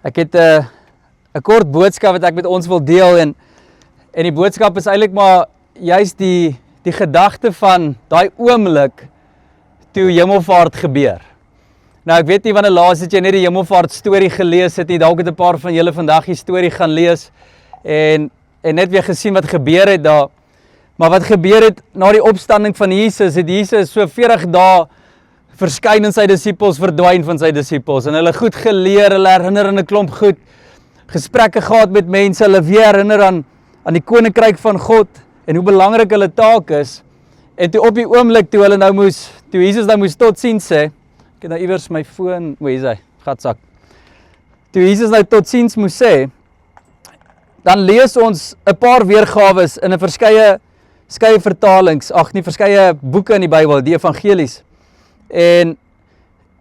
Ek het 'n kort boodskap wat ek met ons wil deel en die boodskap is eintlik maar juist die gedagte van daai oomblik toe hemelvaart gebeur. Nou ek weet nie wanneer laas het jy net die hemelvaart storie gelees het nie, dalk het 'n paar van julle vandag die storie gaan lees en net weer gesien wat gebeur het daar. Maar wat gebeur het na die opstanding van Jesus, het Jesus so 40 dae verskyn en sy disippels verdwyn van sy disippels en hulle goed geleer, hulle herinner aan 'n klomp goed, gesprekke gehad met mense, hulle weer herinner aan die koninkryk van God en hoe belangrik hulle taak is. En toe op die oomblik toe Jesus nou moes totsiens sê, ek het nou iewers my foon, hoe is hy, gatsak. Toe Jesus nou totsiens moes sê, dan lees ons 'n paar weergawes in 'n verskeie vertalings, verskeie boeke in die Bybel, die evangelies. En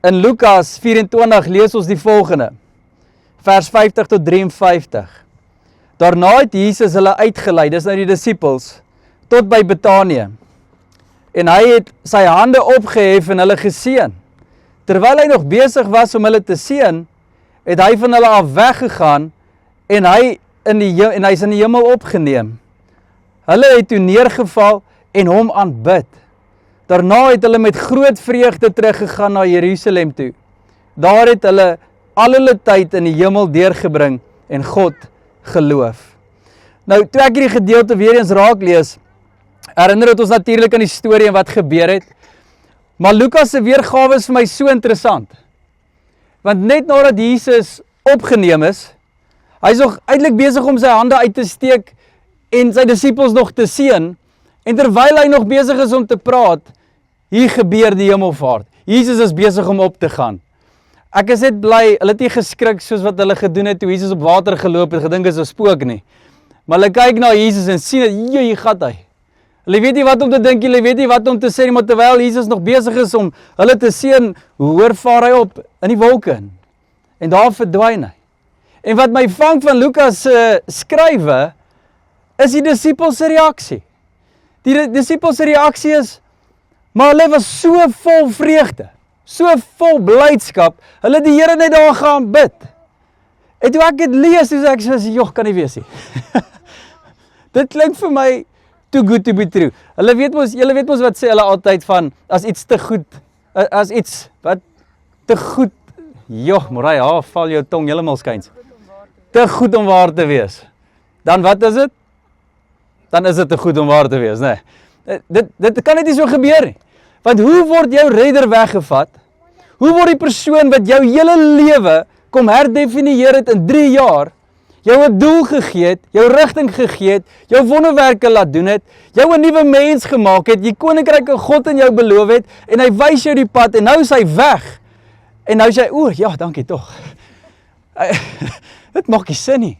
in Lukas 24 lees ons die volgende, vers 50 tot 53. Daarna het Jesus hulle uitgelei, dis nou die disippels, tot by Betanië. En hy het sy hande opgehef en hulle geseën. Terwyl hy nog besig was om hulle te seën, het hy van hulle af weggegaan en hy's in die hemel opgeneem. Hulle het toe neergeval en hom aanbid. Daarna het hulle met groot vreugde teruggegaan na Jerusalem toe. Daar het hulle al hulle tyd in die hemel deurgebring en God geloof. Nou, toe ek hierdie gedeelte weer eens raak lees, herinner dit ons natuurlik aan die storie en wat gebeur het. Maar Lukas se weergawe is vir my so interessant. Want net nadat Jesus opgeneem is, hy is nog eintlik besig om sy hande uit te steek en sy disippels nog te seën, en terwyl hy nog besig is om te praat, hier gebeur die hemelvaart. Jesus is besig om op te gaan. Ek is net bly, hulle het nie geskrik soos wat hulle gedoen het toe Jesus op water geloop het, gedink is 'n spook nie. Maar hulle kyk na Jesus en sien dat hier gaan hy. Hulle weet nie wat om te dink, hulle weet nie wat om te sê nie, maar terwyl Jesus nog besig is om hulle te seën, hoor vaar hy op in die wolke in. En daar verdwyn hy. En wat my vang van Lukas se skrywe, is die disippels se reaksie. Die disippels se reaksie is, maar hulle was so vol vreugde, so vol blydskap, hulle het die Here net daar gaan bid. En toe ek dit lees, toe ek sê, joh, kan nie wees nie. Dit klink vir my too good to be true. Julle weet mos wat sê hulle altyd van, as iets te goed, te goed, joh, Morai, val jou tong heeltemal skuins. Te goed om waar te wees. Dan wat is dit? Dan is dit te goed om waar te wees, nee. Dit kan net nie so gebeur nie. Want hoe word jou redder weggevat? Hoe word die persoon wat jou hele lewe kom herdefinieer het in 3 jaar, jou 'n doel gegee het, jou rigting gegee het, jou wonderwerke laat doen het, jou 'n nuwe mens gemaak het, die koninkryk van God in jou beloof het, en hy wys jou die pad, en nou is hy weg. En nou sê hy, ja, dankie tog. Dit maak nie sin nie.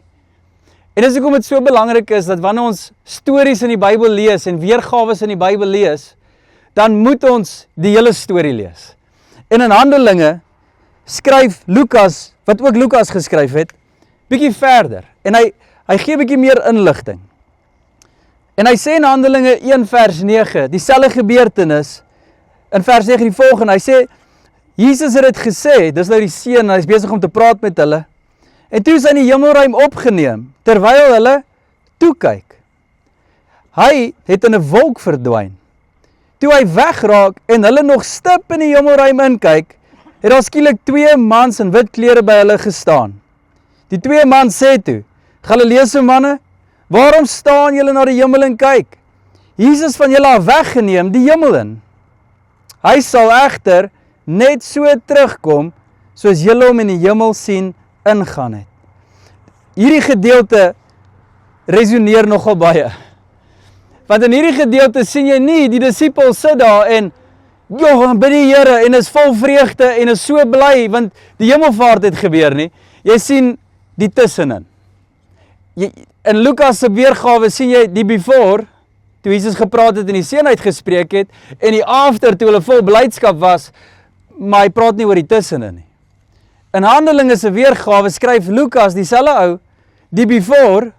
En dis hoekom dit so belangrik is, dat wanneer ons stories in die Bybel lees, en weergawes in die Bybel lees, dan moet ons die hele storie lees. En in Handelinge skryf Lukas, wat ook Lukas geskryf het, bietjie verder. En hy gee bietjie meer inligting. En hy sê in Handelinge 1 vers 9, dieselfde gebeurtenis, in vers 9 die volgende, hy sê, Jesus het dit gesê, dis nou die seun, hy is besig om te praat met hulle, en toe is hy in die hemelruim opgeneem, terwyl hulle toekyk. Hy het in 'n wolk verdwyn. Toe hy wegraak en hulle nog stip in die hemelruim inkyk, het daar skielik 2 mans in wit klere by hulle gestaan. Die 2 mans sê toe, Galileese manne, waarom staan julle na die hemel en kyk? Jesus van julle af weggeneem die hemel in. Hy sal egter net so terugkom, soos julle hom in die hemel sien ingaan het. Hierdie gedeelte resoneer nogal baie. Want in hierdie gedeelte sien jy nie, die disippels sit daar en, joh, bid die Here, en is vol vreugde, en is so bly, want die hemelvaart het gebeur nie. Jy sien die tussenin. In Lukas se weergawe sien jy die before, toe Jesus gepraat het en die seun uitgespreek het, en die after, toe hulle vol blydskap was, maar hy praat nie oor die tussenin nie. In Handelinge se weergawe skryf Lukas, dieselfde ou, die before,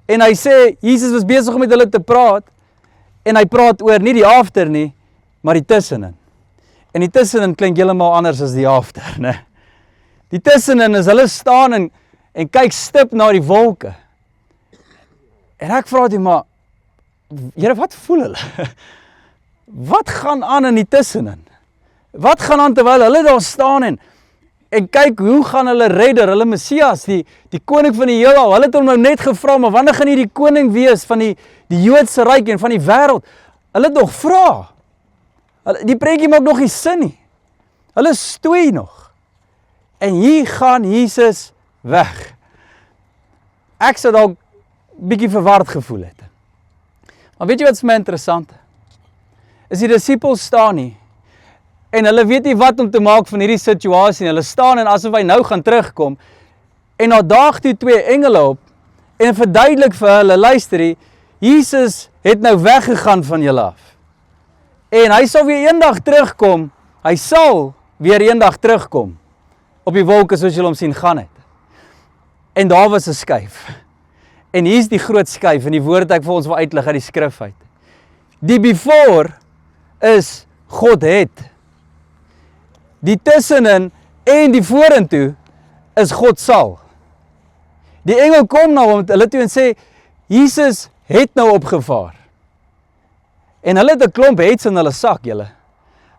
en hy sê, Jesus was besig om met hulle te praat, en hy praat oor nie die after nie, maar die tussenin. En die tussenin klink heeltemal anders as die after, né? Die tussenin is hulle staan en kyk stip na die wolke. En ek vra die maar, Here, wat voel hulle? Wat gaan aan in die tussenin? Wat gaan aan terwyl hulle daar staan en kyk, hoe gaan hulle redder, hulle Messias, die koning van die heelal, hulle het hom nou net gevra, maar wanneer gaan hy die koning wees van die Joodse ryk en van die wêreld? Hulle het nog vra. Die prentjie maak nog nie sin nie. Hulle stoei nog. En hier gaan Jesus weg. Ek sou dalk bietjie verward gevoel het. Maar weet jy wat is my interessant? Is die disippels staan nie, en hulle weet nie wat om te maak van hierdie situasie, hulle staan en asof hy nou gaan terugkom, en daar daag toe 2 engele op, en verduidelik vir hulle, luister hier, Jesus het nou weggegaan van julle af, en hy sal weer eendag terugkom, hy sal weer eendag terugkom, op die wolke soos julle hom sien gaan het, en daar was 'n skuif, en hier is die groot skuif, en die woord ek vir ons wil uitlig uit die skrif uit, die before is God het, die tussenin en die vorentoe is God sal. Die engel kom na hom, hulle toe en sê, Jesus het nou opgevaar. En hulle het 'n klomp hets in hulle sak, julle.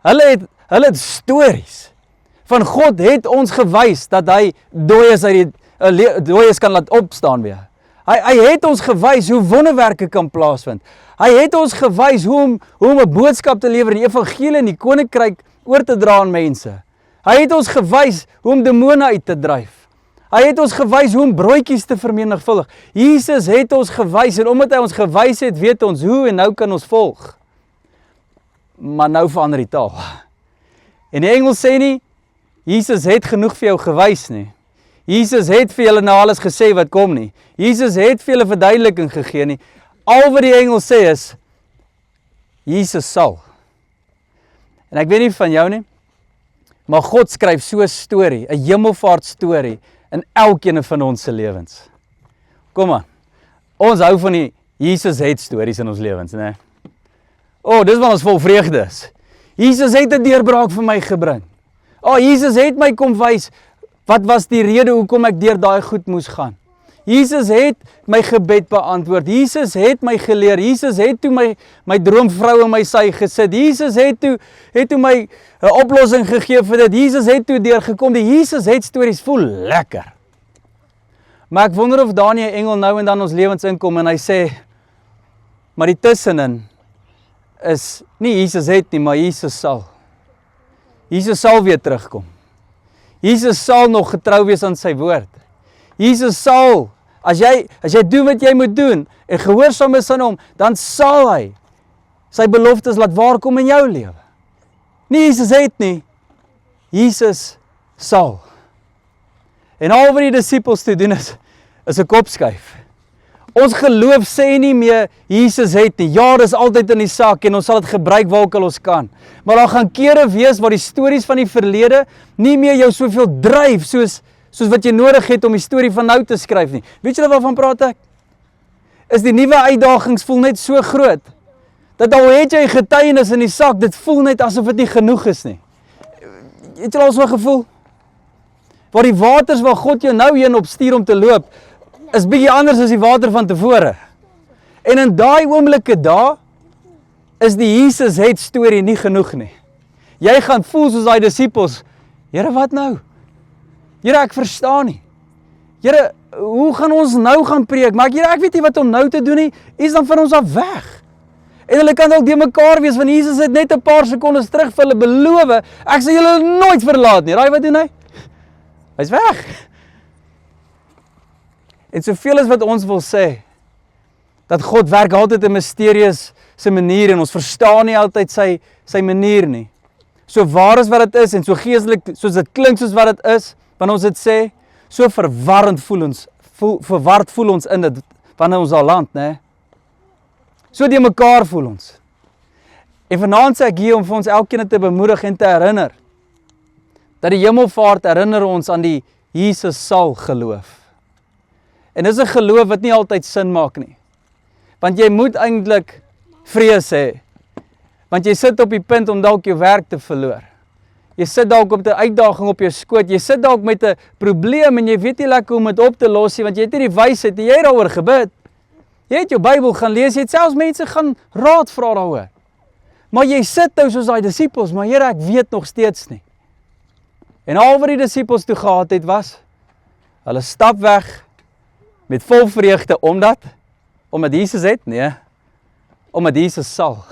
Hulle het stories van God het ons gewys dat hy dooies kan laat opstaan weer. Hy het ons gewys hoe wonderwerke kan plaasvind. Hy het ons gewys hoe om 'n boodskap te lewer, die evangelie en die koninkryk oor te dra aan mense. Hy het ons gewys hoe om demone uit te dryf. Hy het ons gewys hoe om broodjies te vermenigvuldig. Jesus het ons gewys en omdat hy ons gewys het, weet ons hoe en nou kan ons volg. Maar nou verander die taal. En die engel sê nie, Jesus het genoeg vir jou gewys nie. Jesus het vir julle nou alles gesê wat kom nie. Jesus het vir julle verduideliking gegee nie. Al wat die engel sê is, Jesus sal. En ek weet nie van jou nie, maar God skryf so 'n storie, 'n hemelvaart storie, in elkeen van ons se lewens. Kom aan, ons hou van die Jesus het stories in ons lewens, né? Dis wat ons vol vreugde is. Jesus het 'n deurbraak vir my gebring. Jesus het my kom wys, wat was die rede hoekom ek deur daai goed moes gaan. Jesus het my gebed beantwoord. Jesus het my geleer. Jesus het toe my droomvrou in my sy gesit. Jesus het toe my 'n oplossing gegee vir dit. Jesus het toe deurgekom. Die Jesus het stories voel lekker. Maar ek wonder of daar nie 'n engel nou en dan ons lewens inkom en hy sê, maar die tussenin is nie Jesus het nie, maar Jesus sal. Jesus sal weer terugkom. Jesus sal nog getrou wees aan sy woord. Jesus sal, as jy doen wat jy moet doen, en gehoorsaam is aan hom, dan sal hy sy beloftes laat waarkom in jou lewe. Nie Jesus het nie, Jesus sal. En al wat die disippels te doen is 'n kopskuif. Ons geloof sê nie meer, Jesus het nie. Ja, dis altyd in die sak en ons sal dit gebruik waar ook al ons kan. Maar daar gaan kere wees waar die stories van die verlede nie meer jou soveel dryf, soos wat jy nodig het om die storie van nou te skryf nie. Weet julle waarvan praat ek? Is die nuwe uitdagings voel net so groot, dat al het jy getuienis in die sak, dit voel net asof dit nie genoeg is nie. Het julle al so 'n gevoel? Waar die waters waar God jou nou heen opstuur om te loop, is bietjie anders as die water van tevore. En in daai oomblikke daar, is die Jesus het storie nie genoeg nie. Jy gaan voel soos daai disippels, Here, wat nou? Here, ek verstaan nie. Here, hoe gaan ons nou gaan preek? Maar Here, ek weet nie wat om nou te doen nie. Is dan van ons af weg. En hulle kan ook die mekaar wees, want Jesus het net 'n paar sekondes terug vir hulle beloof, ek sal julle nooit verlaat nie. Raai wat doen hy? Hy's weg. En soveel as wat ons wil sê, dat God werk altyd in mysterieus sy manier, en ons verstaan nie altyd sy manier nie. So waar is wat dit is, en so geestelik, soos dit klink soos wat dit is, wanneer ons dit sê, so verward voel ons in dit, wanneer ons al land, né? So die mekaar voel ons. En vanaand sê ek hier om vir ons elkeen te bemoedig en te herinner, dat die hemelvaart herinner ons aan die Jesus sal geloof. En dis 'n geloof wat nie altyd sin maak nie. Want jy moet eintlik vrees hê. Want jy sit op die punt om dalk jou werk te verloor. Jy sit dalk op 'n uitdaging op jou skoot, jy sit dalk met 'n probleem en jy weet nie lekker hoe om dit op te los nie, want jy het nie die wysheid nie, jy het daaroor gebid. Jy het jou Bybel gaan lees, jy het selfs mense gaan raad vra daaroor. Maar jy sit nou soos daai disippels, maar Here, ek weet nog steeds nie. En al wat die disippels toe gehad het was, hulle stap weg met vol vreugde, omdat Jesus het? Nee, omdat Jesus sal.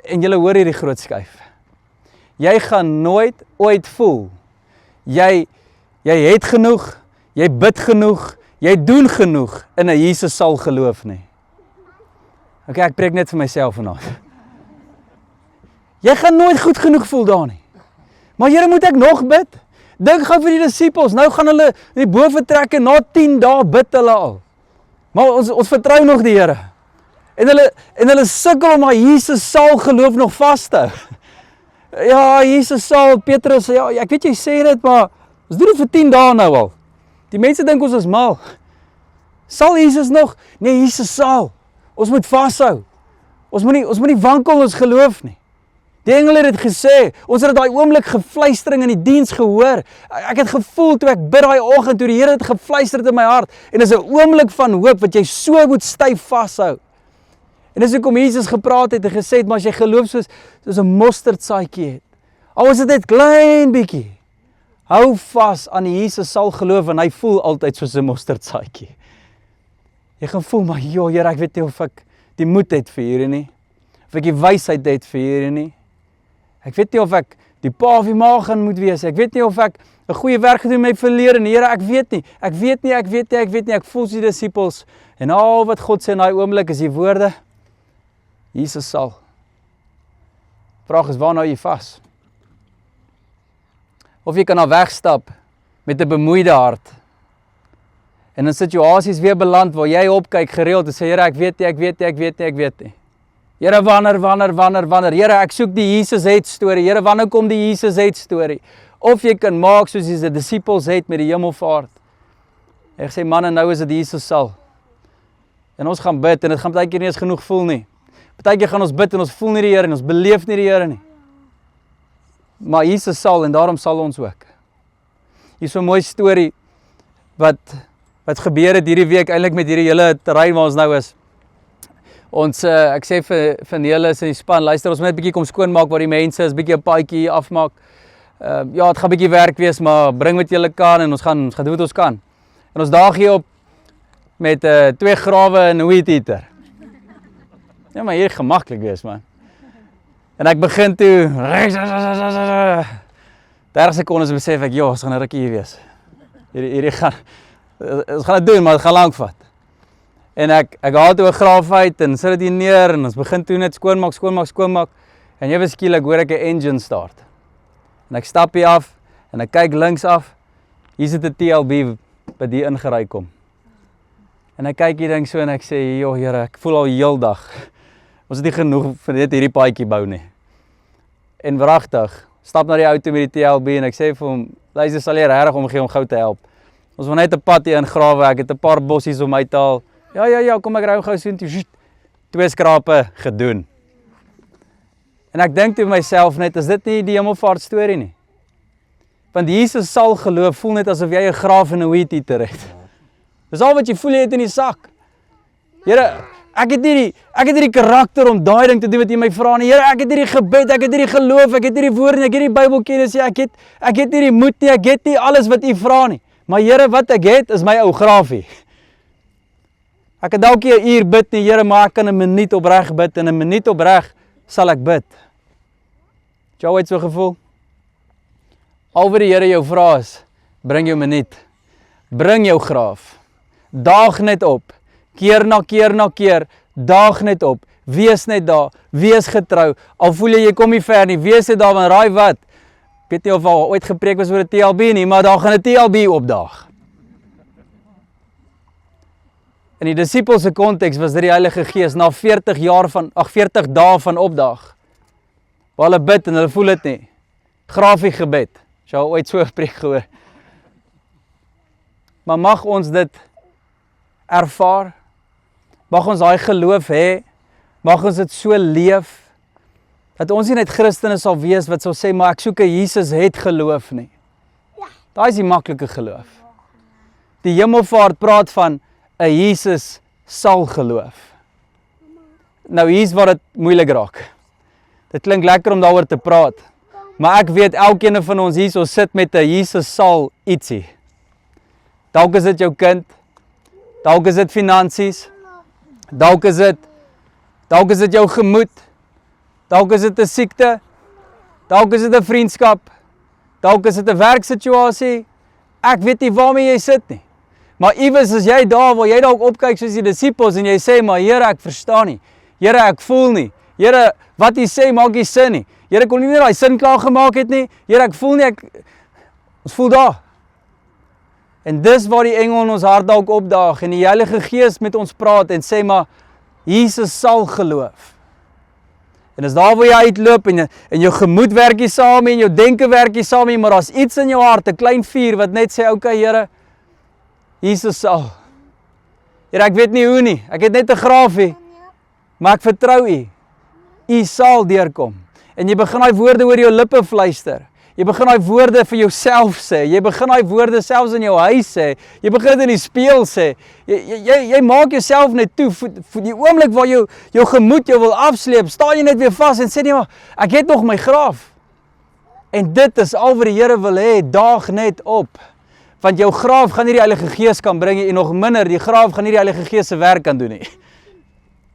En julle hoor hierdie groot skuif. Jy gaan nooit ooit voel, jy het genoeg, jy bid genoeg, jy doen genoeg in 'n Jesus sal geloof nie. Okay, ek preek net vir myself vanaand. Jy gaan nooit goed genoeg voel daar nie. Maar Here, moet ek nog bid? Dink gou vir die disippels, nou gaan hulle die bo vertrek en na 10 dae bid hulle al. Maar ons vertrou nog die Here. En hulle sukkel om daai Jesus sal geloof nog vas te hou. Ja, Jesus sal, Petrus, ja, ek weet jy sê dit, maar ons doen dit vir 10 dae nou al. Die mense dink ons is mal. Sal Jesus nog? Nee, Jesus sal. Ons moet vashou. Ons moet nie wankel ons geloof nie. Die engele het dit gesê, ons het daai oomblik gefluistering in die diens gehoor. Ek het gevoel toe ek bid daai oggend, toe die Here het gefluister in my hart, en dis 'n oomblik van hoop, wat jy so moet styf vashou. En dis hoekom Jesus gepraat het en gesê het, maar as jy geloof soos 'n mosterdsaadjie het, al is dit net klein bietjie, hou vas aan die Jesus sal geloof, en hy voel altyd soos 'n mosterdsaadjie. Jy gaan voel, maar joh, Here, ek weet nie of ek die moed het vir hierdie nie, of ek die wysheid het vir hierdie nie. Ek weet nie of ek die pa of die ma gaan moet wees. Ek weet nie of ek 'n goeie werk gedoen met my verlede nie. Here, ek weet nie. Ek voel soos die disippels. En al wat God sê in daai oomblik is die woorde, Jesus sal. Vraag is, waar nou jy vas? Of jy kan nou wegstap met 'n bemoeide hart. En in situasies weer beland waar jy opkyk gereeld en sê, Here, ek weet nie. Here, wanneer? Here, ek soek die Jesus het storie. Here, wanneer kom die Jesus het storie? Of jy kan maak soos die disippels het met die hemelvaart. Ek sê, man, en nou is dit Jesus sal. En ons gaan bid, en dit gaan baie keer nie eens genoeg voel nie. Baie keer gaan ons bid, en ons voel nie die Here, en ons beleef nie die Here nie. Maar Jesus sal, en daarom sal ons ook. Hier is so 'n mooi storie, wat gebeur het hierdie week, eintlik met hierdie hele terrein waar ons nou is. Ons, ek sê vir Nelis in die span, luister, ons moet net 'n bietjie kom skoonmaak waar die mense is, bietjie 'n paadjie afmaak. Ja, het gaan 'n bietjie werk wees, maar bring wat julle kan, en ons gaan doen wat ons kan. En ons daag hier op met 2 grawe en 'n weed eater. Ja, maar hier gemaklik wees, man. En ek begin toe, 30 sekondes besef ek, joh, ons gaan 'n rukkie hier wees. Hierdie gaan, ons gaan dit doen, maar dit gaan lank vat. En ek haal toe 'n graaf uit en sit dit hier neer en ons begin toe net skoonmaak. En ewe skielik hoor ek 'n engine start. En ek stap hier af en ek kyk links af. Hier sit 'n TLB wat hier ingery kom. En ek kyk hier ding so en ek sê, joh, Here, ek voel al heeldag. Ons het nie genoeg vir net hierdie paadjie bou nie. En wragtig, stap na die auto met die TLB en ek sê vir hom, luister, sal jy regtig omgee om gou te help. Ons wil net 'n pad hier ingrawe, ek het 'n paar bossies om uit te haal. Ja, kom ek ry gou so intoe, 2 skrape gedoen. En ek dink toe myself net, is dit nie die hemelvaart storie nie? Want Jesus sal geloof, voel net asof jy 'n graaf en 'n weed eater het. Dis al wat jy voel jy het in die sak. Here, ek het nie die karakter om daai ding te doen wat jy my vra nie. Here, ek het nie die gebed, ek het nie die geloof, ek het nie die woorde nie, ek het nie die Bybelkennis nie, ek het nie die moed nie, ek het nie alles wat u vra nie. Maar Here, wat ek het, is my ou graafie. Ek kan dalk nie 'n uur bid nie, Here, maar ek kan 'n minuut opreg bid, en 'n minuut opreg sal ek bid. Het jy ooit so gevoel? Al wat die Here jou vra is, bring jou minuut. Bring jou graaf. Daag net op. Keer na keer, daag net op. Wees net daar, wees getrou. Al voel jy kom nie ver nie, wees net daar, want raai wat? Ek weet nie of al ooit gepreek was oor 'n TLB nie, maar daar gaan 'n TLB opdaag. In die disippels se konteks was dit die Heilige Gees na 40 dae van opdaag. Waar hulle bid en hulle voel dit nie. Graafie gebed. As jy al ooit so 'n preek gehoor. Maar mag ons dit ervaar. Mag ons daai geloof hê. Mag ons dit so leef. Dat ons nie net Christene sal wees wat sal sê, maar ek soek 'n Jesus het geloof nie. Daai is die maklike geloof. Die hemelvaart praat van 'n Jesus sal geloof. Nou hier's waar dit moeilik raak. Dit klink lekker om daaroor te praat, maar ek weet elkeen van ons hier sit met 'n Jesus sal ietsie. Dalk is dit jou kind, dalk is dit finansies, dalk is dit jou gemoed, dalk is dit 'n siekte, dalk is dit 'n vriendskap, dalk is dit 'n werksituasie. Ek weet nie waarmee jy sit nie. Maar iewers is jy daar waar jy dalk opkyk soos die disippels en jy sê, maar Here, ek verstaan nie. Here, ek voel nie. Here, wat U sê maak nie sin nie. Here, kon nie daai sin klaar gemaak het nie. Here, ek voel nie, ons voel daar. En dis waar die engel in ons hart dalk opdaag en die Heilige Gees met ons praat en sê, maar Jesus sal geloof. En as daar waar jy uitloop en jou gemoed werk jy saam en jou denke werk jy saam, maar daar's iets in jou hart, 'n klein vuur wat net sê, okay Here, Jesus sal. Here, ek weet nie hoe nie, ek het net 'n grafie, maar ek vertrou U. U sal deurkom. En jy begin daai woorde oor jou lippe fluister. Jy begin daai woorde vir jouself sê. Jy begin daai woorde selfs in jou huis sê. Jy begin dit in die spieël sê. Jy maak jouself net toe vir die oomblik waar jou gemoed jou wil afsleep. Staan jy net weer vas en sê nee, maar ek het nog my graf. En dit is al wat die Here wil hê, daag net op. Want jou graaf gaan nie die Heilige Gees kan bring en nog minder, die graaf gaan nie die Heilige Gees se werk kan doen nie.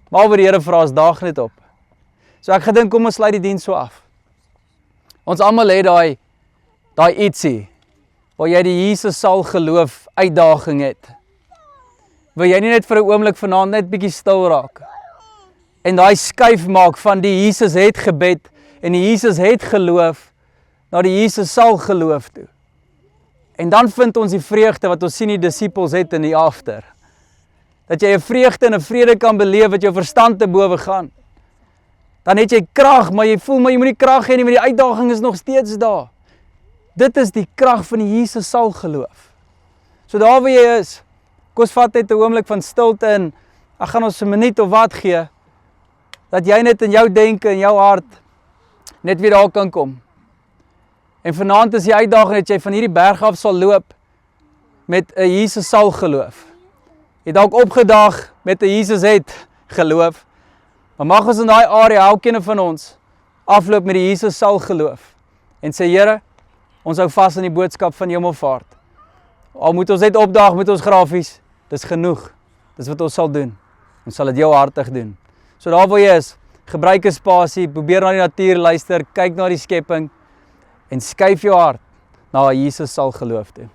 Maar al wat die Here vra is daag net op. So ek gedink, kom ons sluit die diens so af. Ons almal het daai ietsie, waar jy die Jesus sal geloof uitdaging het. Wil jy nie net vir 'n oomblik vanaand net bietjie stil raak? En daai skuif maak van die Jesus het gebed en die Jesus het geloof, na die Jesus sal geloof toe. En dan vind ons die vreugde wat ons sien die disippels het in die after. Dat jy 'n vreugde en 'n vrede kan beleef wat jou verstand te bowe gaan. Dan het jy krag, maar jy voel maar jy moet nie krag hê nie, maar die uitdaging is nog steeds daar. Dit is die krag van die Jesus sal geloof. So daar waar jy is, kom ons vat net 'n oomblik van stilte en ek gaan ons 'n minuut of wat gee, dat jy net in jou denke en jou hart net weer daar kan kom. En vanaand is die uitdaging dat jy van hierdie berg af sal loop met 'n Jesus sal geloof. Jy dalk opgedaag met 'n Jesus het geloof, maar mag ons in daai area, elkeen van ons, afloop met die Jesus sal geloof. En sê, Here, ons hou vas in die boodskap van hemelvaart. Al moet ons net opdaag met ons grafies, dis genoeg. Dis wat ons sal doen. Ons sal dit jou hartig doen. So daar waar jy is, gebruik 'n spasie, probeer na die natuur luister, kyk na die skepping, en skuif jou hart na Jesus sal geloof toe.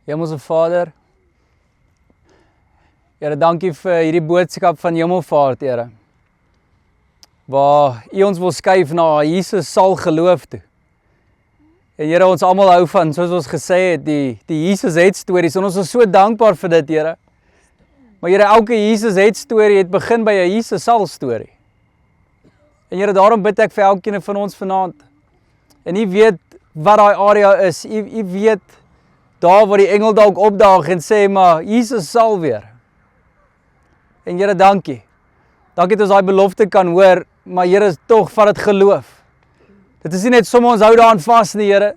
Hemelse Vader, Here, dankie vir hierdie boodskap van hemelvaart, Here. Waar U ons wil skuif na Jesus sal geloof toe. En Here, ons almal hou van, soos ons gesê het, die Jesus het stories, en ons is so dankbaar vir dit, Here. Maar Here, elke Jesus het storie het begin by 'n Jesus sal storie. En Here, daarom bid ek vir elkeen van ons vanaand. En U weet wat daai area is. U weet daar waar die engel dalk opdaag en sê, maar Jesus sal weer. En Here, dankie. Dankie dat ons daai belofte kan hoor, maar Here, tog vat dit geloof. Dit is nie net sommer ons hou daaraan vas nie, Here.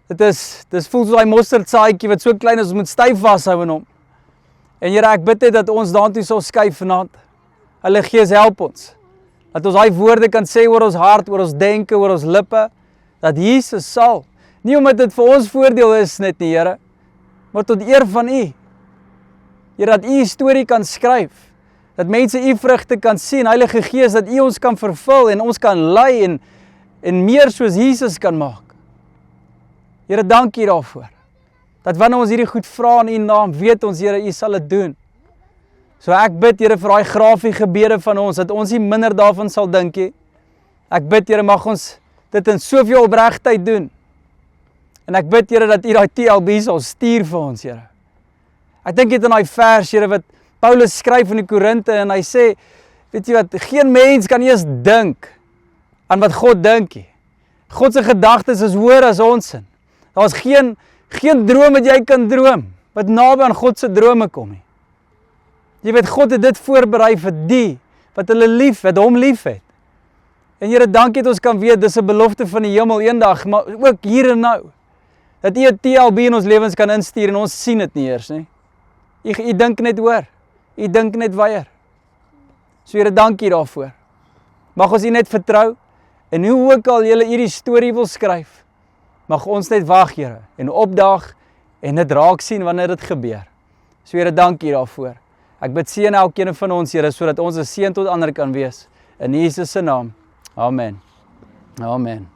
Dit voel soos daai mosterdsaadjie wat so klein is, ons moet styf vashou in hom. En Here, ek bid net dat ons daartoe sal skuif vanaand. Heilige Gees, help ons. Dat ons daai woorde kan sê oor ons hart, oor ons denke, oor ons lippe, dat Jesus sal. Nie omdat dit vir ons voordeel is net nie, Here, maar tot eer van U. Here, dat U 'n storie kan skryf. Dat mense U vrugte kan sien, Heilige Gees, dat U ons kan vervul en ons kan lei en meer soos Jesus kan maak. Here, dankie daarvoor. Dat wanneer ons hierdie goed vra in U naam, weet ons, Here, U sal dit doen. So ek bid, Here, vir daai grafie gebede van ons, dat ons nie minder daarvan sal dink nie. Ek bid, Here, mag ons dit in soveel opregtheid doen. En ek bid, Here, dat U daai TLB sal stuur vir ons, Here. Ek dink dit in daai vers, Here, wat Paulus skryf in die Korinte, en hy sê, weet jy wat, geen mens kan eers dink aan wat God dink nie. God se gedagtes is hoër as ons sin. Daar's geen Geen droom wat jy kan droom, wat naby aan God se drome kom nie. Jy weet, God het dit voorberei vir die, wat hom lief het. En Here, dankie dat ons kan weet, dis 'n belofte van die hemel eendag, maar ook hier en nou. Dat U 'n TLB in ons lewens kan instuur en ons sien dit nie eers nie. U dink net hoor, U dink net weier. So Here, dankie daarvoor. Mag ons U net vertrou, en hoe ook al Julle hierdie storie wil skryf, mag ons net wag, Here, en opdaag, en dit raak sien wanneer dit gebeur. So Here, dankie daarvoor. Ek bid seën elkeen van ons, Here, sodat ons 'n seën tot ander kan wees. In Jesus se naam. Amen. Amen.